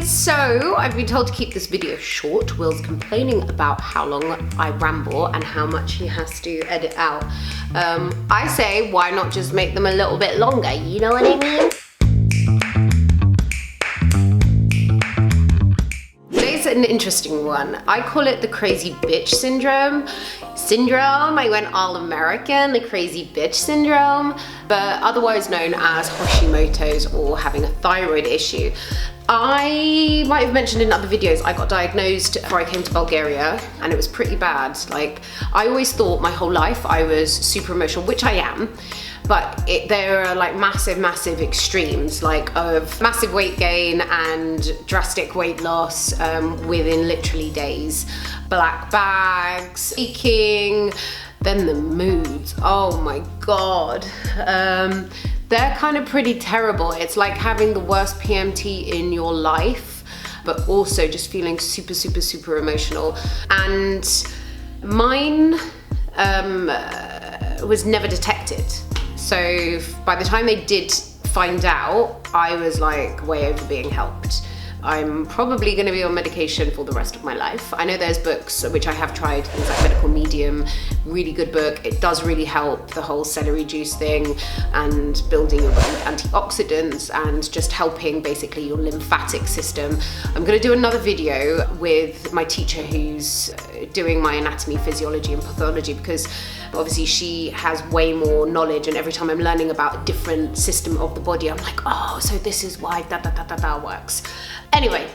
guys, so I've been told to keep this video short. Will's complaining about how long I ramble and how much he has to edit out. I say, why not just make them a little bit longer, you know what I mean? Today's an interesting one. I call it the crazy bitch syndrome. I went all American, the crazy bitch syndrome, but otherwise known as Hashimoto's or having a thyroid issue. I might have mentioned in other videos, I got diagnosed before I came to Bulgaria and it was pretty bad. Like, I always thought my whole life I was super emotional, which I am, but there are like massive extremes, like of massive weight gain and drastic weight loss within literally days. Black bags, aching, then the moods, oh my God. They're kind of pretty terrible. It's like having the worst PMT in your life, but also just feeling super emotional. And mine was never detected. So by the time they did find out, I was like way over being helped. I'm probably going to be on medication for the rest of my life. I know there's books which I have tried, things like Medical Medium, really good book. It does really help, the whole celery juice thing and building your antioxidants and just helping basically your lymphatic system. I'm going to do another video with my teacher who's doing my anatomy, physiology and pathology, because obviously she has way more knowledge, and every time I'm learning about a different system of the body, I'm like, oh, so this is why that works. Anyway,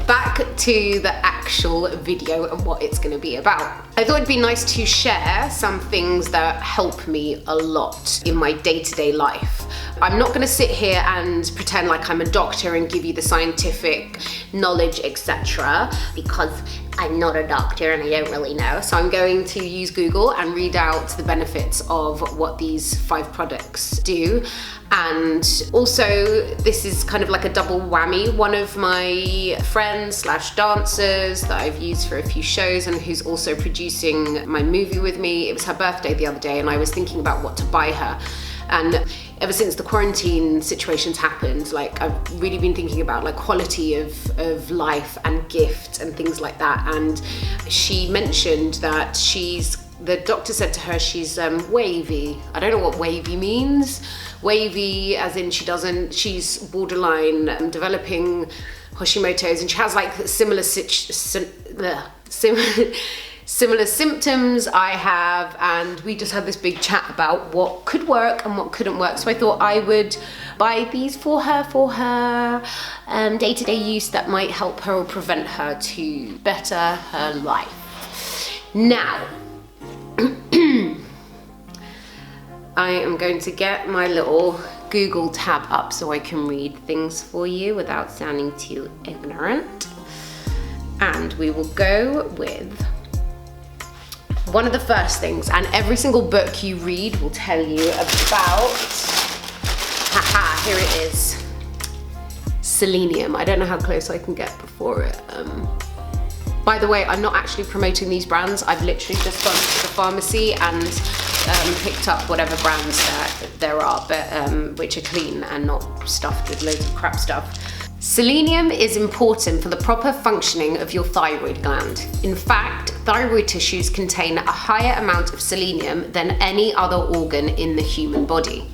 back to the actual video and what it's going to be about. I thought it'd be nice to share some things that help me a lot in my day-to-day life. I'm not going to sit here and pretend like I'm a doctor and give you the scientific knowledge, etc., because I'm not a doctor and I don't really know. So I'm going to use Google and read out the benefits of what these 5 products do. And also, this is kind of like a double whammy. One of my friends / dancers that I've used for a few shows and who's also producing my movie with me, it was her birthday the other day and I was thinking about what to buy her. And ever since the quarantine situations happened, like I've really been thinking about like quality of life and gifts and things like that. And she mentioned that the doctor said to her she's wavy. I don't know what wavy means. Wavy as in she's borderline developing Hashimoto's, and she has like similar symptoms I have, and we just had this big chat about what could work and what couldn't work. So I thought I would buy these for her day-to-day use that might help her or prevent her to better her life. Now, I am going to get my little Google tab up so I can read things for you without sounding too ignorant. And we will go with one of the first things, and every single book you read will tell you about, here it is, Selenium. I don't know how close I can get before it. By the way, I'm not actually promoting these brands. I've literally just gone to the pharmacy and picked up whatever brands there are, but which are clean and not stuffed with loads of crap stuff. Selenium is important for the proper functioning of your thyroid gland. In fact, thyroid tissues contain a higher amount of selenium than any other organ in the human body.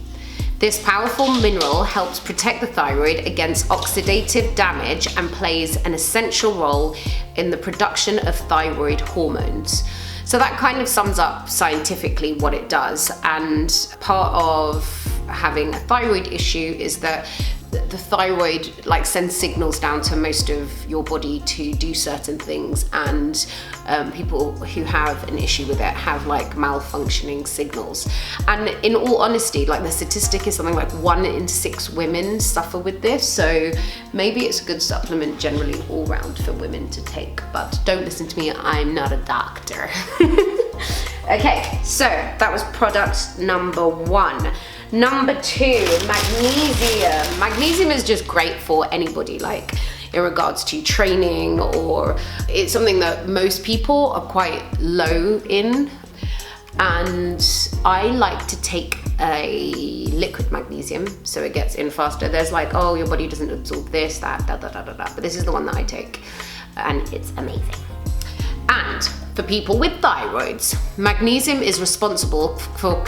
This powerful mineral helps protect the thyroid against oxidative damage and plays an essential role in the production of thyroid hormones. So that kind of sums up scientifically what it does. And part of having a thyroid issue is that the thyroid like sends signals down to most of your body to do certain things, and people who have an issue with it have like malfunctioning signals. And in all honesty, like the statistic is something like 1 in 6 women suffer with this, so maybe it's a good supplement generally all round for women to take, but don't listen to me, I'm not a doctor. Okay, so that was product number 1. Number 2, magnesium. Magnesium is just great for anybody, like in regards to training, or it's something that most people are quite low in. And I like to take a liquid magnesium, so it gets in faster. There's like, oh, your body doesn't absorb this, that, da, da, da, da, da. But this is the one that I take, and it's amazing. And for people with thyroids, magnesium is responsible for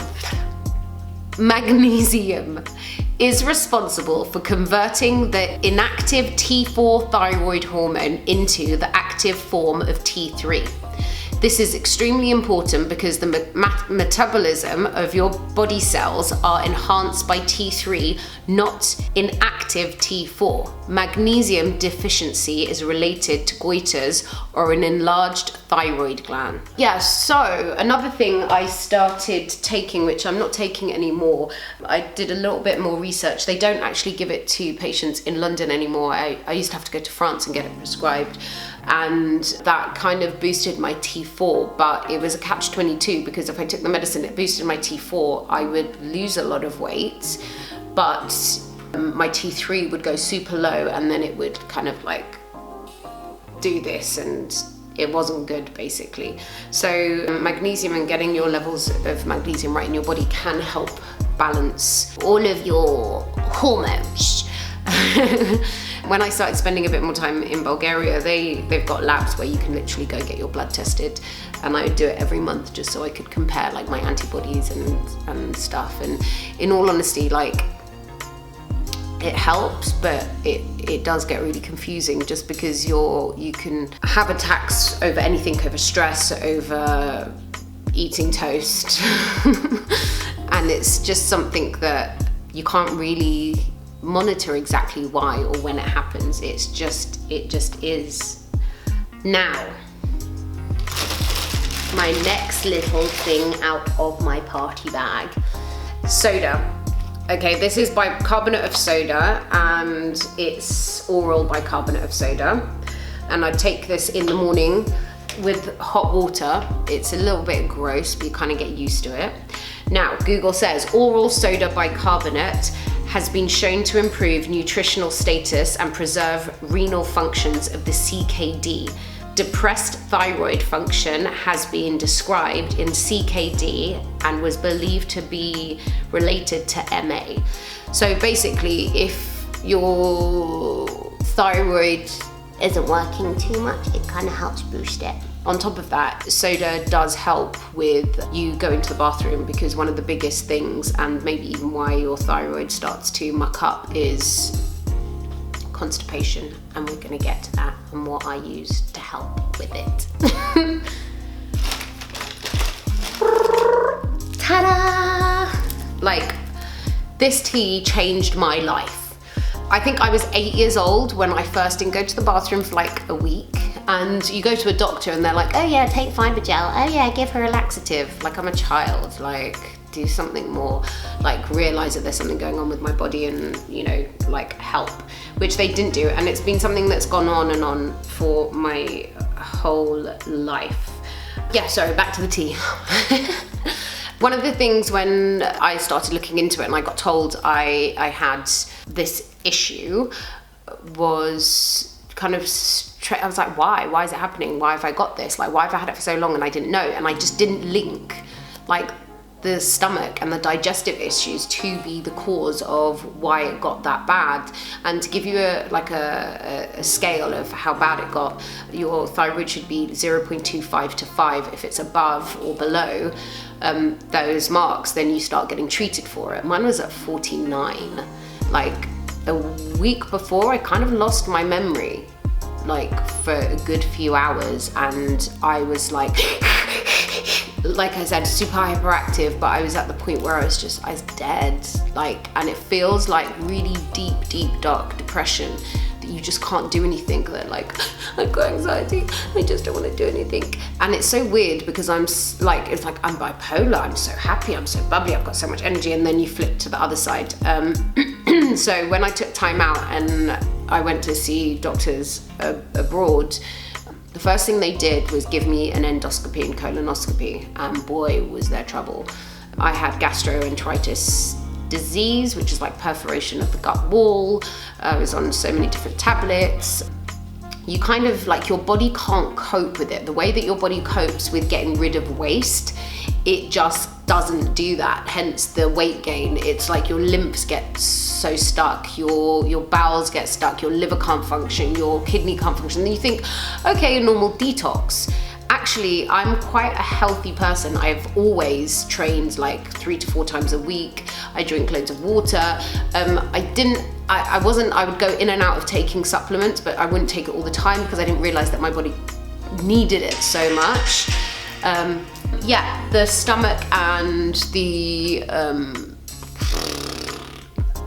converting the inactive T4 thyroid hormone into the active form of T3. This is extremely important because the metabolism of your body cells are enhanced by T3, not inactive T4. Magnesium deficiency is related to goiters or an enlarged thyroid gland. Yeah, so another thing I started taking, which I'm not taking anymore, I did a little bit more research. They don't actually give it to patients in London anymore. I used to have to go to France and get it prescribed. And that kind of boosted my T4, but it was a catch-22 because if I took the medicine, it boosted my T4, I would lose a lot of weight, but my T3 would go super low, and then it would kind of like do this, and it wasn't good basically. So magnesium and getting your levels of magnesium right in your body can help balance all of your hormones. When I started spending a bit more time in Bulgaria, they've got labs where you can literally go get your blood tested, and I would do it every month just so I could compare like my antibodies and stuff. And in all honesty, like, it helps, but it does get really confusing just because you can have attacks over anything, over stress, over eating toast, and it's just something that you can't really monitor exactly why or when it happens. It just is. Now, my next little thing out of my party bag, soda. Okay, this is bicarbonate of soda, and it's oral bicarbonate of soda, and I take this in the morning with hot water. It's a little bit gross, but you kind of get used to it. Now, Google says oral soda bicarbonate has been shown to improve nutritional status and preserve renal functions of the CKD. Depressed thyroid function has been described in CKD and was believed to be related to MA. So basically, if your thyroid isn't working too much, it kind of helps boost it. On top of that, soda does help with you going to the bathroom, because one of the biggest things, and maybe even why your thyroid starts to muck up, is constipation, and we're going to get to that and what I use to help with it. Ta-da! Like, this tea changed my life. I think I was 8 years old when I first didn't go to the bathroom for like a week. And you go to a doctor and they're like, oh yeah, take fiber gel. Oh yeah, give her a laxative. Like, I'm a child, like, do something more, like realize that there's something going on with my body and, you know, like help, which they didn't do. And it's been something that's gone on and on for my whole life. Yeah, sorry, back to the tea. One of the things when I started looking into it and I got told I had this issue was kind of, I was like, why? Why is it happening? Why have I got this? Like, why have I had it for so long and I didn't know? And I just didn't link like the stomach and the digestive issues to be the cause of why it got that bad. And to give you a scale of how bad it got, your thyroid should be 0.25 to 5. If it's above or below those marks, then you start getting treated for it. Mine was at 49. Like, a week before, I kind of lost my memory, like, for a good few hours, and I was like I said, super hyperactive, but I was at the point where I was dead, like, and it feels like really deep, dark depression that you just can't do anything, that like, I've got anxiety, I just don't want to do anything. And it's so weird because it's like I'm bipolar, I'm so happy, I'm so bubbly, I've got so much energy, and then you flip to the other side. So when I took time out and I went to see doctors abroad, the first thing they did was give me an endoscopy and colonoscopy, and boy, was there trouble. I had gastroenteritis disease, which is like perforation of the gut wall. I was on so many different tablets. You kind of, like, your body can't cope with it. The way that your body copes with getting rid of waste, it just doesn't do that, hence the weight gain. It's like your lymphs get so stuck, your bowels get stuck, your liver can't function, your kidney can't function. Then you think, okay, a normal detox. Actually, I'm quite a healthy person. I've always trained like 3 to 4 times a week. I drink loads of water. I would go in and out of taking supplements, but I wouldn't take it all the time because I didn't realize that my body needed it so much. Yeah, the stomach and the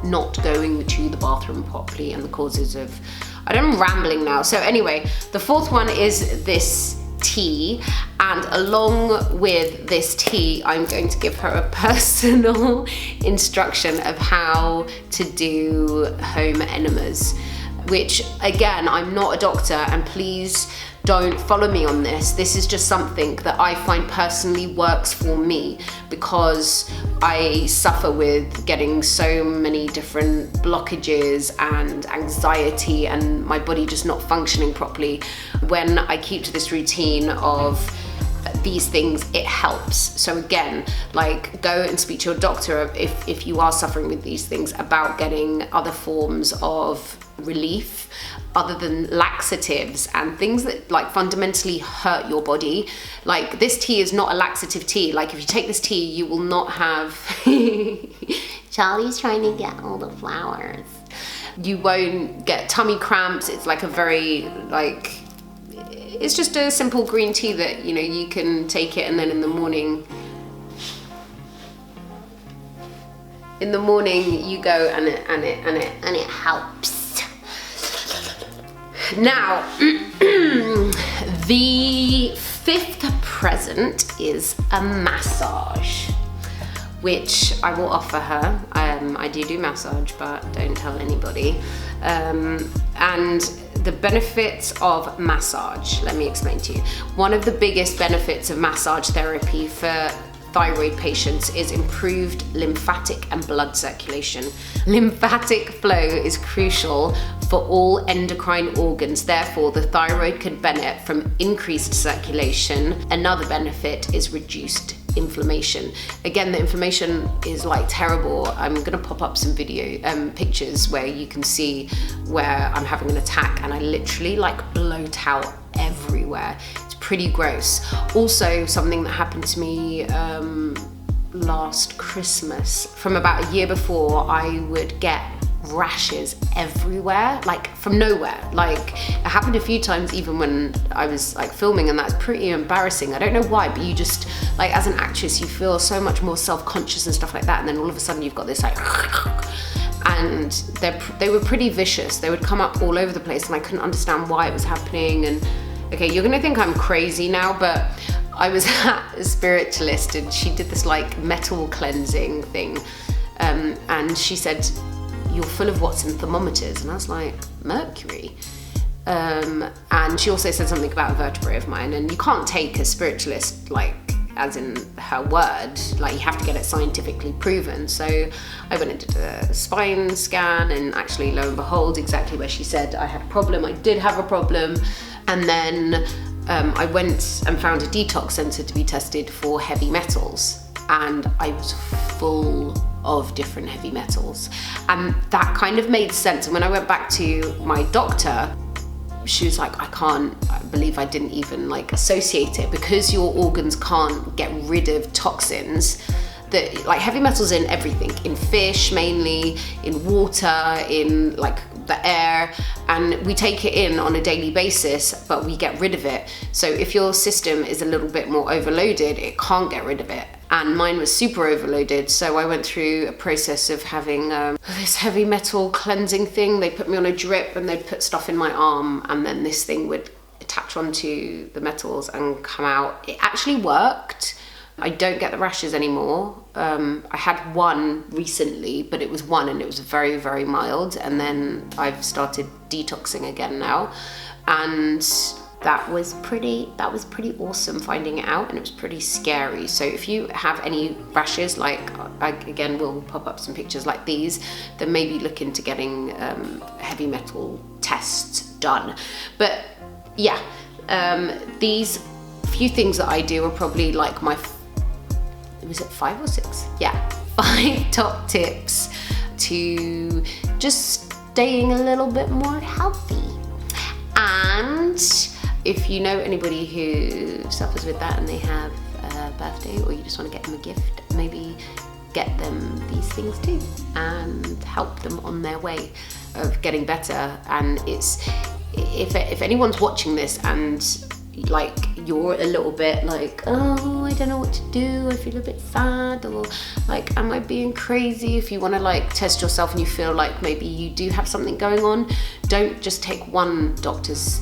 not going to the bathroom properly and the causes of, I'm rambling now. So anyway, the fourth one is this tea, and along with this tea, I'm going to give her a personal instruction of how to do home enemas, which again, I'm not a doctor, and please don't follow me on this. This is just something that I find personally works for me because I suffer with getting so many different blockages and anxiety and my body just not functioning properly. When I keep to this routine of these things, it helps. So again, like, go and speak to your doctor if you are suffering with these things about getting other forms of relief other than laxatives and things that like fundamentally hurt your body. Like, this tea is not a laxative tea. Like, if you take this tea, you will not have Charlie's trying to get all the flowers. You won't get tummy cramps. It's like a very like, it's just a simple green tea that, you know, you can take it and then in the morning you go and it helps. Now, the fifth present is a massage, which I will offer her. I do massage, but don't tell anybody. And the benefits of massage, let me explain to you. One of the biggest benefits of massage therapy for thyroid patients is improved lymphatic and blood circulation. Lymphatic flow is crucial for all endocrine organs, therefore the thyroid could benefit from increased circulation. Another benefit is reduced inflammation. Again, the inflammation is like terrible. I'm gonna pop up some pictures where you can see where I'm having an attack and I literally like bloat out everywhere. It's pretty gross. Also, something that happened to me last Christmas, from about a year before, I would get rashes everywhere, like from nowhere. Like, it happened a few times even when I was like filming, and that's pretty embarrassing. I don't know why, but you just, like, as an actress, you feel so much more self-conscious and stuff like that, and then all of a sudden you've got this like, and they were pretty vicious. They would come up all over the place and I couldn't understand why it was happening. And okay, you're gonna think I'm crazy now, but I was at a spiritualist and she did this like metal cleansing thing, and she said, "You're full of what's in thermometers," and I was like, mercury. And she also said something about a vertebrae of mine, and you can't take a spiritualist like as in her word, like you have to get it scientifically proven. So I went and did a spine scan, and actually, lo and behold, exactly where she said I had a problem, I did have a problem. And then I went and found a detox center to be tested for heavy metals, and I was full of different heavy metals, and that kind of made sense. And when I went back to my doctor, she was like, I can't believe I didn't even like associate it, because your organs can't get rid of toxins. That, like, heavy metals in everything, in fish mainly, in water, in like the air, and we take it in on a daily basis, but we get rid of it. So if your system is a little bit more overloaded, it can't get rid of it. And mine was super overloaded, so I went through a process of having this heavy metal cleansing thing. They put me on a drip and they'd put stuff in my arm, and then this thing would attach onto the metals and come out. It actually worked. I don't get the rashes anymore. I had one recently, but it was one and it was very, very mild. And then I've started detoxing again now. And that was pretty awesome finding it out, and it was pretty scary. So if you have any rashes, like again, we'll pop up some pictures like these, then maybe look into getting heavy metal tests done. But yeah, these few things that I do are probably like my was it 5 or 6? Yeah, 5 top tips to just staying a little bit more healthy. And if you know anybody who suffers with that and they have a birthday, or you just want to get them a gift, maybe get them these things too and help them on their way of getting better. And it's, if anyone's watching this and like you're a little bit like, oh, I don't know what to do, I feel a bit sad, or like, am I being crazy? If you want to like test yourself and you feel like maybe you do have something going on, don't just take one doctor's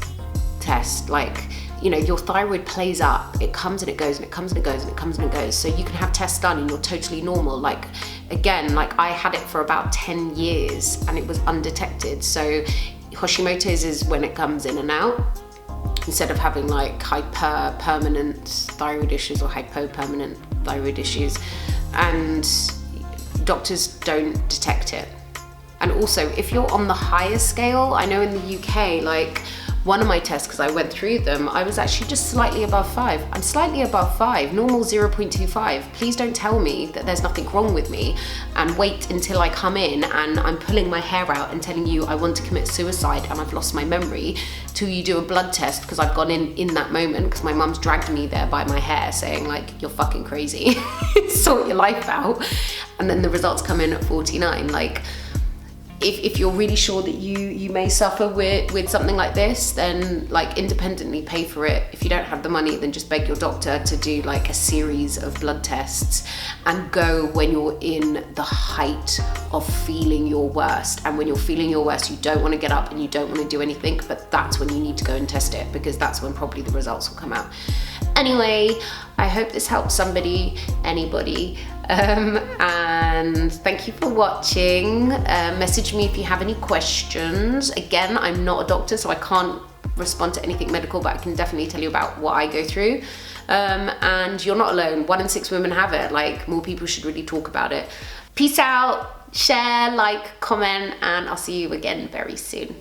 test. Like, you know, your thyroid plays up, it comes and it goes and it comes and it goes and it comes and it goes. So you can have tests done and you're totally normal. Like, again, like I had it for about 10 years and it was undetected. So Hashimoto's is when it comes in and out, instead of having like hyper-permanent thyroid issues or hypo-permanent thyroid issues, and doctors don't detect it. And also, if you're on the higher scale, I know in the UK, like one of my tests, because I went through them, I was actually just slightly above 5. I'm slightly above 5, normal 0.25. Please don't tell me that there's nothing wrong with me and wait until I come in and I'm pulling my hair out and telling you I want to commit suicide and I've lost my memory, till you do a blood test, because I've gone in that moment because my mum's dragged me there by my hair saying like, you're fucking crazy, sort your life out. And then the results come in at 49. Like, if you're really sure that you may suffer with something like this, then like independently pay for it. If you don't have the money, then just beg your doctor to do like a series of blood tests, and go when you're in the height of feeling your worst. And when you're feeling your worst, you don't want to get up and you don't want to do anything, but that's when you need to go and test it, because that's when probably the results will come out. Anyway, I hope this helps somebody, anybody, and thank you for watching. Message me if you have any questions. Again, I'm not a doctor, so I can't respond to anything medical, but I can definitely tell you about what I go through. And you're not alone. 1 in 6 women have it. Like, more people should really talk about it. Peace out, share, like, comment, and I'll see you again very soon.